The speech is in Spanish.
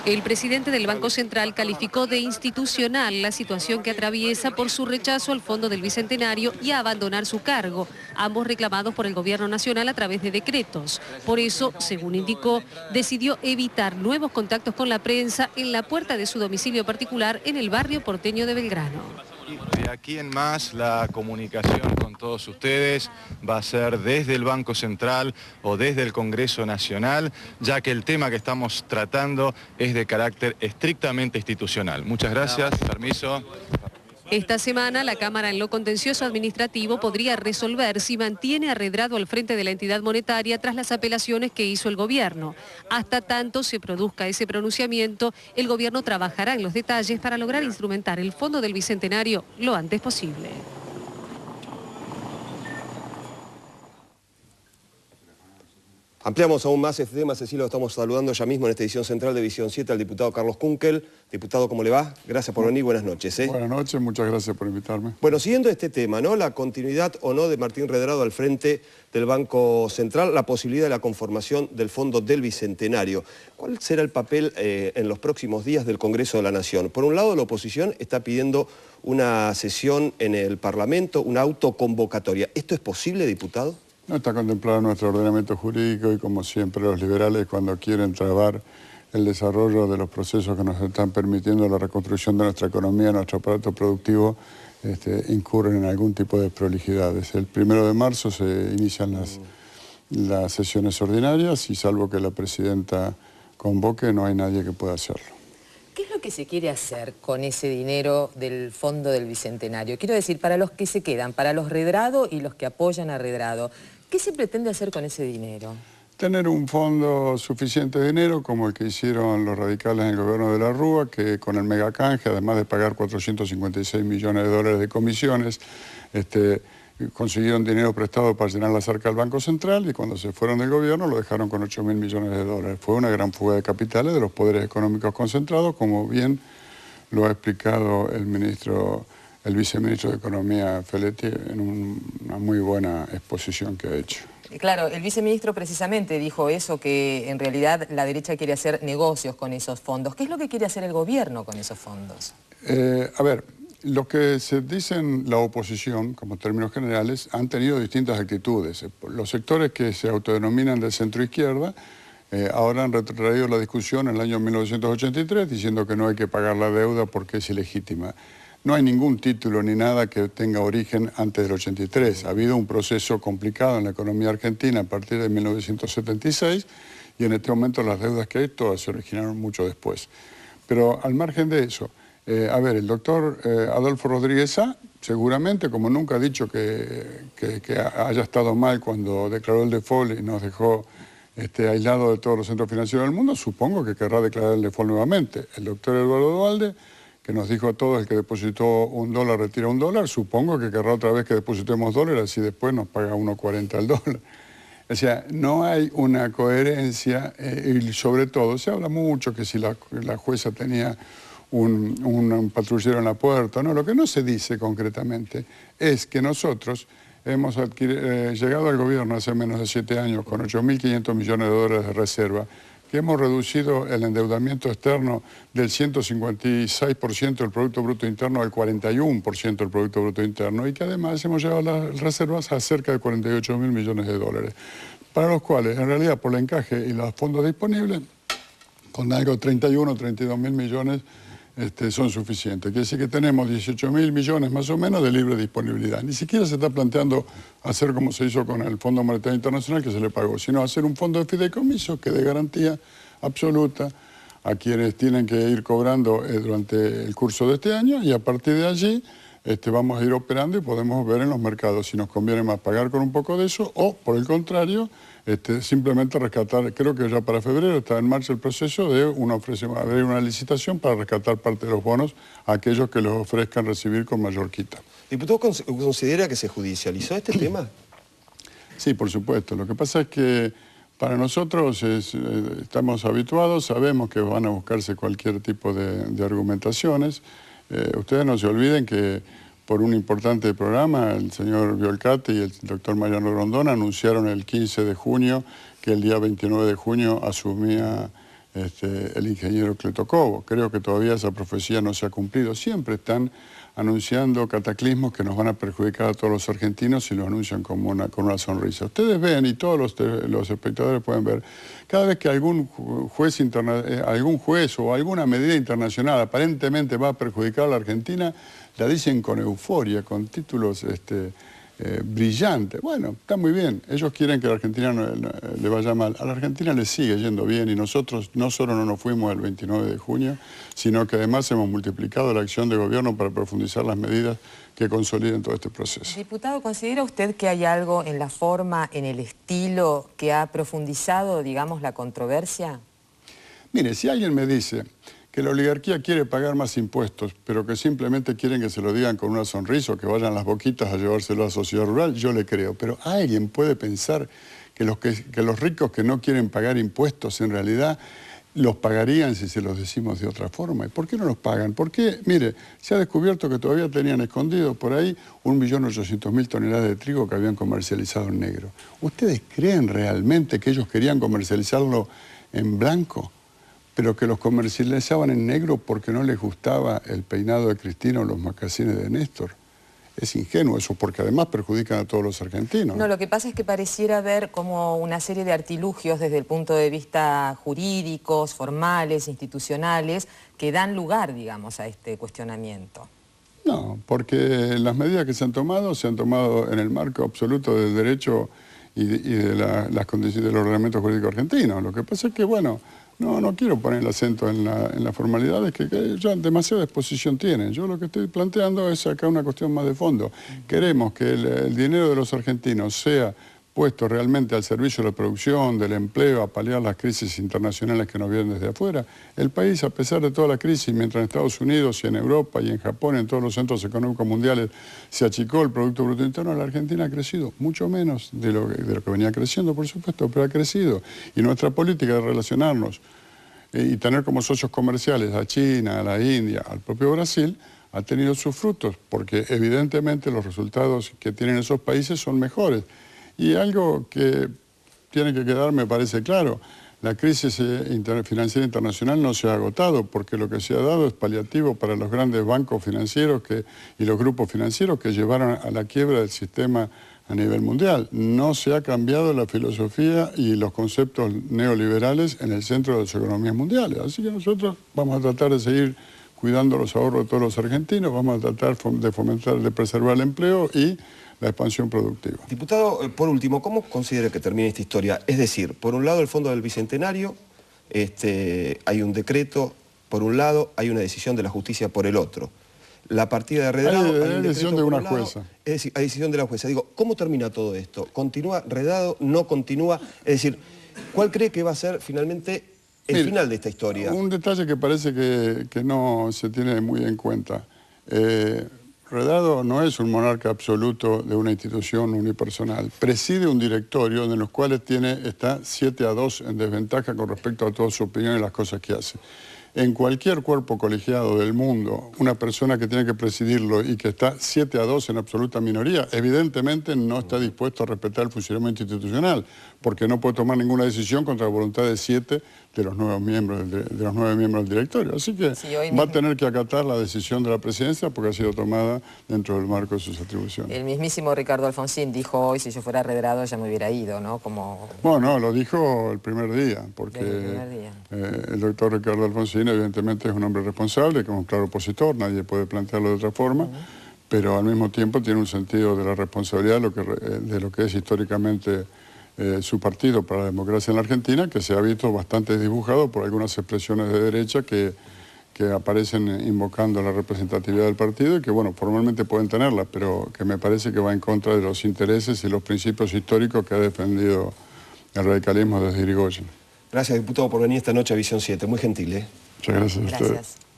El presidente del Banco Central calificó de institucional la situación que atraviesa por su rechazo al Fondo del Bicentenario y a abandonar su cargo, ambos reclamados por el Gobierno Nacional a través de decretos. Por eso, según indicó, decidió evitar nuevos contactos con la prensa en la puerta de su domicilio particular en el barrio porteño de Belgrano. De aquí en más, la comunicación con todos ustedes va a ser desde el Banco Central o desde el Congreso Nacional, ya que el tema que estamos tratando es de carácter estrictamente institucional. Muchas gracias, permiso. Esta semana, la Cámara en lo contencioso administrativo podría resolver si mantiene a Redrado al frente de la entidad monetaria tras las apelaciones que hizo el gobierno. Hasta tanto se produzca ese pronunciamiento, el gobierno trabajará en los detalles para lograr instrumentar el Fondo del Bicentenario lo antes posible. Ampliamos aún más este tema, Cecilia, lo estamos saludando ya mismo en esta edición central de Visión 7 al diputado Carlos Kunkel. Diputado, ¿cómo le va? Gracias por venir, buenas noches. Buenas noches, muchas gracias por invitarme. Bueno, siguiendo este tema, ¿no? La continuidad o no de Martín Redrado al frente del Banco Central, la posibilidad de la conformación del Fondo del Bicentenario. ¿Cuál será el papel en los próximos días del Congreso de la Nación? Por un lado, la oposición está pidiendo una sesión en el Parlamento, una autoconvocatoria. ¿Esto es posible, diputado? No está contemplado en nuestro ordenamiento jurídico y, como siempre, los liberales, cuando quieren trabar el desarrollo de los procesos que nos están permitiendo la reconstrucción de nuestra economía, nuestro aparato productivo, incurren en algún tipo de prolijidades. El 1 de marzo se inician las sesiones ordinarias y, salvo que la presidenta convoque, no hay nadie que pueda hacerlo. ¿Qué es lo que se quiere hacer con ese dinero del Fondo del Bicentenario? Quiero decir, para los que se quedan, para los Redrado y los que apoyan a Redrado, ¿qué se pretende hacer con ese dinero? Tener un fondo suficiente de dinero, como el que hicieron los radicales en el gobierno de la Rúa, que con el megacanje, además de pagar 456 millones de dólares de comisiones, consiguieron dinero prestado para llenar las arcas del Banco Central, y cuando se fueron del gobierno lo dejaron con 8.000 millones de dólares. Fue una gran fuga de capitales de los poderes económicos concentrados, como bien lo ha explicado el viceministro de Economía, Feletti, en una muy buena exposición que ha hecho. Claro, el viceministro precisamente dijo eso, que en realidad la derecha quiere hacer negocios con esos fondos. ¿Qué es lo que quiere hacer el gobierno con esos fondos? A ver, lo que se dice en la oposición, como términos generales, han tenido distintas actitudes. Los sectores que se autodenominan de centro-izquierda ahora han retraído la discusión en el año 1983 diciendo que no hay que pagar la deuda porque es ilegítima. No hay ningún título ni nada que tenga origen antes del 83. Ha habido un proceso complicado en la economía argentina a partir de 1976 y en este momento las deudas que hay todas se originaron mucho después. Pero al margen de eso, a ver, el doctor Adolfo Rodríguez Sá, seguramente, como nunca ha dicho que haya estado mal cuando declaró el default y nos dejó aislado de todos los centros financieros del mundo, supongo que querrá declarar el default nuevamente. El doctor Eduardo Duhalde, que nos dijo a todos el que depositó $1 retira $1, supongo que querrá otra vez que depositemos dólares y después nos paga 1.40 el dólar. O sea, no hay una coherencia y sobre todo se habla mucho que si la jueza tenía un patrullero en la puerta. No, lo que no se dice concretamente es que nosotros hemos llegado al gobierno hace menos de 7 años con 8.500 millones de dólares de reserva, que hemos reducido el endeudamiento externo del 156% del Producto Bruto Interno al 41% del Producto Bruto Interno, y que además hemos llevado las reservas a cerca de 48.000 millones de dólares, para los cuales, en realidad, por el encaje y los fondos disponibles, con algo 31 o 32.000 millones son suficientes. Quiere decir que tenemos 18.000 millones más o menos de libre disponibilidad. Ni siquiera se está planteando hacer como se hizo con el Fondo Monetario Internacional, que se le pagó, sino hacer un fondo de fideicomiso que dé garantía absoluta a quienes tienen que ir cobrando durante el curso de este año, y a partir de allí vamos a ir operando y podemos ver en los mercados si nos conviene más pagar con un poco de eso o, por el contrario, simplemente rescatar. Creo que ya para febrero está en marcha el proceso de abrir una licitación para rescatar parte de los bonos a aquellos que los ofrezcan recibir con mayor quita. ¿Diputado considera que se judicializó este tema? Sí, por supuesto. Lo que pasa es que para nosotros estamos habituados, sabemos que van a buscarse cualquier tipo de argumentaciones. Ustedes no se olviden que por un importante programa, el señor Violcati y el doctor Mariano Grondona anunciaron el 15 de junio que el día 29 de junio asumía el ingeniero Cleto Cobo. Creo que todavía esa profecía no se ha cumplido. Siempre están anunciando cataclismos que nos van a perjudicar a todos los argentinos y lo anuncian como con una sonrisa. Ustedes ven, y todos los espectadores pueden ver, cada vez que algún juez o alguna medida internacional aparentemente va a perjudicar a la Argentina, la dicen con euforia, con títulos brillante. Bueno, está muy bien. Ellos quieren que a la Argentina le vaya mal. A la Argentina le sigue yendo bien y nosotros no solo no nos fuimos el 29 de junio, sino que además hemos multiplicado la acción de gobierno para profundizar las medidas que consoliden todo este proceso. Diputado, ¿considera usted que hay algo en la forma, en el estilo, que ha profundizado, digamos, la controversia? Mire, si alguien me dice que la oligarquía quiere pagar más impuestos, pero que simplemente quieren que se lo digan con una sonrisa o que vayan las boquitas a llevárselo a la sociedad rural, yo le creo. Pero ¿alguien puede pensar que los ricos que no quieren pagar impuestos en realidad los pagarían si se los decimos de otra forma? ¿Y por qué no los pagan? Porque, mire, se ha descubierto que todavía tenían escondido por ahí 1.800.000 toneladas de trigo que habían comercializado en negro. ¿Ustedes creen realmente que ellos querían comercializarlo en blanco, pero que los comercializaban en negro porque no les gustaba el peinado de Cristina o los mocasines de Néstor? Es ingenuo eso, porque además perjudican a todos los argentinos. No, lo que pasa es que pareciera haber como una serie de artilugios desde el punto de vista jurídicos, formales, institucionales, que dan lugar, digamos, a este cuestionamiento. No, porque las medidas que se han tomado en el marco absoluto del derecho y de las condiciones del ordenamiento jurídico argentino. Lo que pasa es que, bueno, no quiero poner el acento en las formalidades que ya demasiada exposición tienen. Yo lo que estoy planteando es acá una cuestión más de fondo. Queremos que el dinero de los argentinos sea puesto realmente al servicio de la producción, del empleo, a paliar las crisis internacionales que nos vienen desde afuera. El país, a pesar de toda la crisis, mientras en Estados Unidos y en Europa y en Japón, en todos los centros económicos mundiales, se achicó el Producto Bruto Interno, la Argentina ha crecido mucho menos de lo que venía creciendo, por supuesto, pero ha crecido. Y nuestra política de relacionarnos y tener como socios comerciales a China, a la India, al propio Brasil, ha tenido sus frutos, porque evidentemente los resultados que tienen esos países son mejores. Y algo que tiene que quedar, me parece claro, la crisis financiera internacional no se ha agotado, porque lo que se ha dado es paliativo para los grandes bancos financieros y los grupos financieros que llevaron a la quiebra del sistema a nivel mundial. No se ha cambiado la filosofía y los conceptos neoliberales en el centro de las economías mundiales. Así que nosotros vamos a tratar de seguir cuidando los ahorros de todos los argentinos, vamos a tratar de fomentar, de preservar el empleo y la expansión productiva. Diputado, por último, ¿cómo considera que termina esta historia? Es decir, por un lado el Fondo del Bicentenario, hay un decreto por un lado, hay una decisión de la justicia por el otro. La partida de Redrado... Hay decisión de una jueza. Es decir, hay decisión de la jueza. Digo, ¿cómo termina todo esto? ¿Continúa Redrado? ¿No continúa? Es decir, ¿cuál cree que va a ser finalmente el final de esta historia? Un detalle que parece que no se tiene muy en cuenta. Redrado no es un monarca absoluto de una institución unipersonal. Preside un directorio en los cuales está 7-2 en desventaja con respecto a toda su opinión y las cosas que hace. En cualquier cuerpo colegiado del mundo, una persona que tiene que presidirlo y que está 7-2 en absoluta minoría, evidentemente no está dispuesto a respetar el funcionamiento institucional, porque no puede tomar ninguna decisión contra la voluntad de 7 de los 9 miembros del directorio. Así que sí, va a tener que acatar la decisión de la presidencia porque ha sido tomada dentro del marco de sus atribuciones. El mismísimo Ricardo Alfonsín dijo hoy, si yo fuera Redrado ya me hubiera ido, ¿no? Bueno, lo dijo el primer día, porque el doctor Ricardo Alfonsín evidentemente es un hombre responsable, que es un claro opositor, nadie puede plantearlo de otra forma, pero al mismo tiempo tiene un sentido de la responsabilidad de lo que es históricamente su partido para la democracia en la Argentina, que se ha visto bastante dibujado por algunas expresiones de derecha que aparecen invocando la representatividad del partido y que, bueno, formalmente pueden tenerla, pero que me parece que va en contra de los intereses y los principios históricos que ha defendido el radicalismo desde Irigoyen. Gracias, diputado, por venir esta noche a Visión 7. Muy gentil, ¿eh? Muchas gracias a ustedes.